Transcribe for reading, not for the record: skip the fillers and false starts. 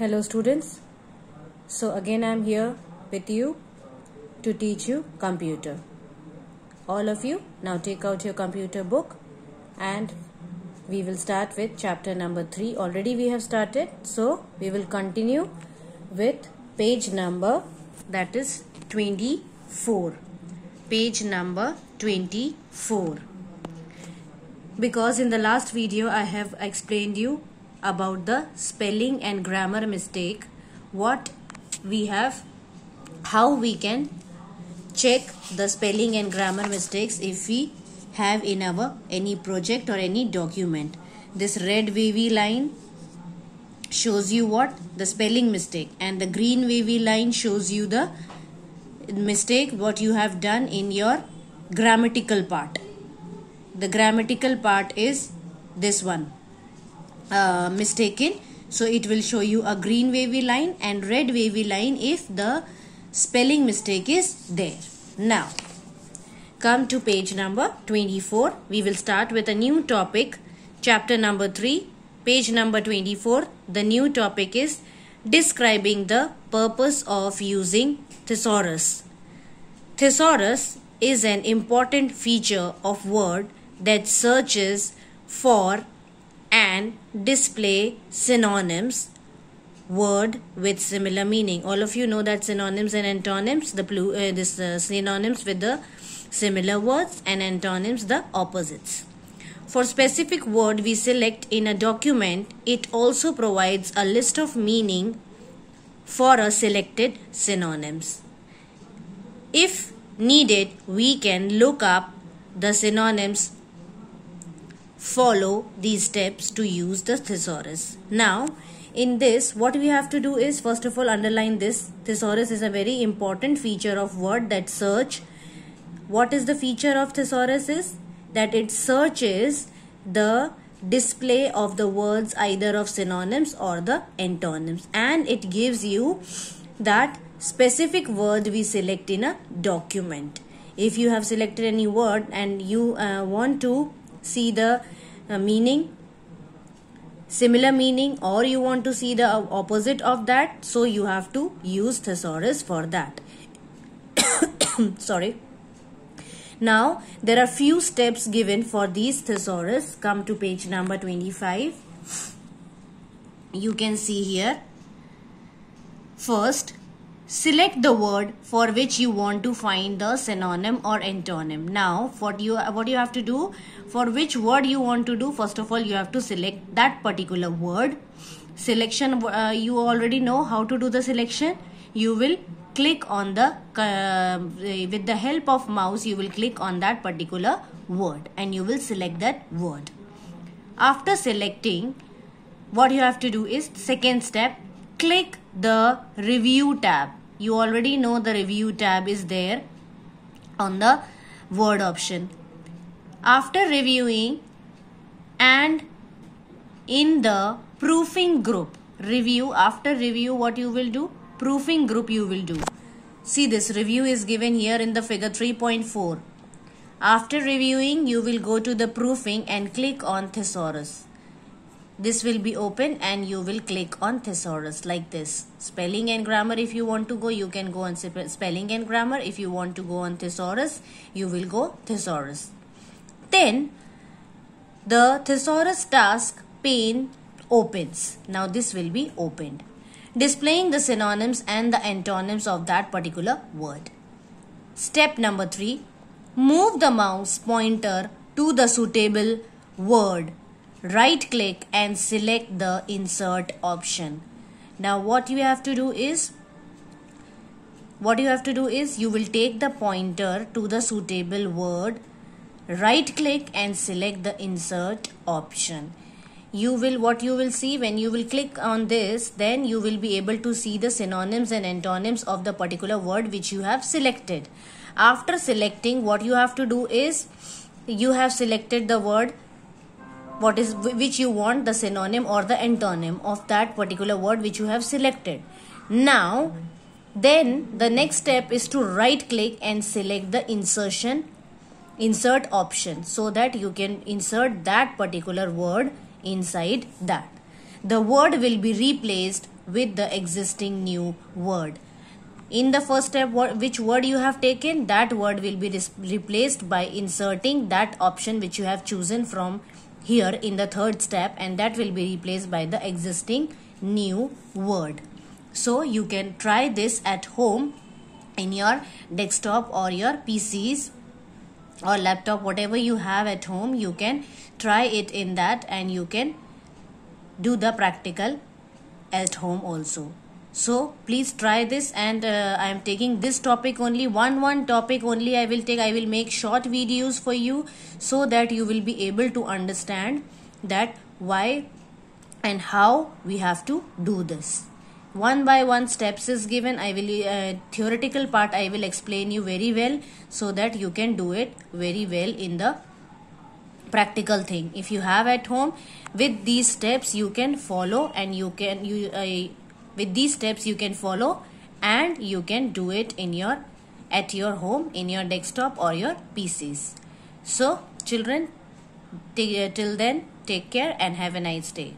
Hello students, so again I am here with you to teach you computer. All of you now take out your computer book and we will start with chapter number 3. Already we have started, so we will continue with page number that is 24. Page number 24. Because in the last video I have explained you about the spelling and grammar mistake, how we can check the spelling and grammar mistakes if we have in our any project or any document. This red wavy line shows you what? The spelling mistake, and the green wavy line shows you the mistake what you have done in your grammatical part. The grammatical part is this one. Mistaken, so it will show you a green wavy line and red wavy line if the spelling mistake is there. Now come to page number 24. We will start with a new topic, chapter number 3, page number 24. The new topic is describing the purpose of using thesaurus. Thesaurus is an important feature of Word that searches for and display synonyms, word with similar meaning. All of you know that synonyms and antonyms, synonyms with the similar words and antonyms the opposites. For specific word we select in a document, it also provides a list of meaning for a selected synonyms. If needed, we can look up the synonyms. Follow these steps to use the thesaurus. Now in this, what we have to do is, first of all, underline this. Thesaurus is a very important feature of Word that search. What is the feature of thesaurus is that it searches the display of the words either of synonyms or the antonyms, and it gives you that specific word we select in a document. If you have selected any word and you want to see the meaning, similar meaning, or you want to see the opposite of that, so you have to use thesaurus for that. Sorry. Now there are few steps given for these thesaurus. Come to page number 25. You can see here. First, select the word for which you want to find the synonym or antonym. Now, what you have to do, for which word you want to do, first of all, you have to select that particular word. Selection, you already know how to do the selection. You will click on the, with the help of mouse, you will click on that particular word and you will select that word. After selecting, what you have to do is, second step, click the review tab. You already know the review tab is there on the word option. After reviewing and in the proofing group, after review what you will do? Proofing group you will do. See, this review is given here in the figure 3.4. After reviewing, you will go to the proofing and click on thesaurus. This will be open and you will click on thesaurus like this. Spelling and grammar, if you want to go, you can go on spelling and grammar. If you want to go on thesaurus, you will go thesaurus. Then the thesaurus task pane opens. Now this will be opened, displaying the synonyms and the antonyms of that particular word. Step number 3, move the mouse pointer to the suitable word. Right click and select the insert option. Now what you have to do is, you will take the pointer to the suitable word, right click and select the insert option. What you will see when you will click on this, then you will be able to see the synonyms and antonyms of the particular word which you have selected. After selecting, what you have to do is, you have selected the word which you want the synonym or the antonym of that particular word which you have selected. Now then the next step is to right click and select the insert option, so that you can insert that particular word inside that. The word will be replaced with the existing new word. In the first step, which word you have taken, that word will be replaced by inserting that option which you have chosen from here in the third step, and that will be replaced by the existing new word. So you can try this at home in your desktop or your PCs or laptop, whatever you have at home. You can try it in that, and you can do the practical at home also. So please try this, and I am taking this topic only, one topic only I will take. I will make short videos for you so that you will be able to understand that why and how we have to do this. One by one steps is given. I will theoretical part I will explain you very well, so that you can do it very well in the practical thing. If you have at home, with these steps you can follow, and with these steps you can follow, and you can do it in your at your home, in your desktop or your PCs. So children, till then, take care and have a nice day.